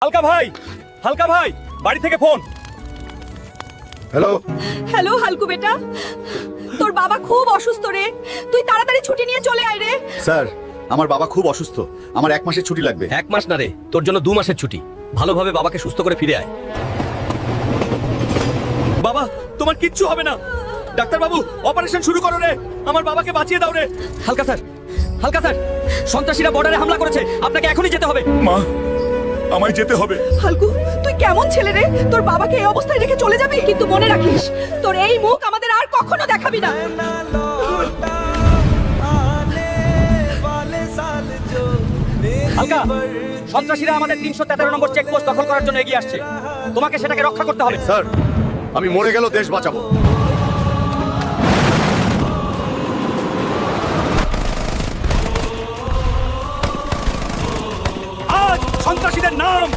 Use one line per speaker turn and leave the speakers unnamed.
হালকা ভাই, হালকা ভাই, বাড়ি থেকে ফোন।
হ্যালো
হ্যালো হালকু বেটা, তোর বাবা খুব অসুস্থ রে, তুই তাড়াতাড়ি ছুটি নিয়ে চলে আয় রে।
স্যার, আমার বাবা খুব অসুস্থ, আমার 1 মাসের ছুটি লাগবে।
1 মাস না রে, তোর জন্য 2 মাসের ছুটি। ভালোভাবে বাবাকে সুস্থ করে ফিরে আয়। বাবা, তোমার কিচ্ছু হবে না। ডাক্তার বাবু, অপারেশন শুরু করো রে, আমার বাবাকে বাঁচিয়ে দাও রে। হালকা স্যার, হালকা স্যার, সন্ত্রাসীরা বর্ডারে হামলা করেছে, আপনাকে এখনই যেতে হবে।
মা, আমায় যেতে হবে।
হালকু, তুই কেমন ছেলে রে, তোর বাবাকে এই অবস্থায় রেখে চলে যাবি? কিন্তু মনে রাখিস, তোর এই মুখ আমাদের আর কখনো দেখাবি না।
হালকা, সন্ত্রাসীরা আমাদের 313 নম্বর চেকপোস্ট দখল করার জন্য এগিয়ে আসছে, তোমাকে সেটাকে রক্ষা করতে হবে।
স্যার, আমি মরে গেলেও দেশ বাঁচাবো।
আজ সন্ত্রাসীদের নাম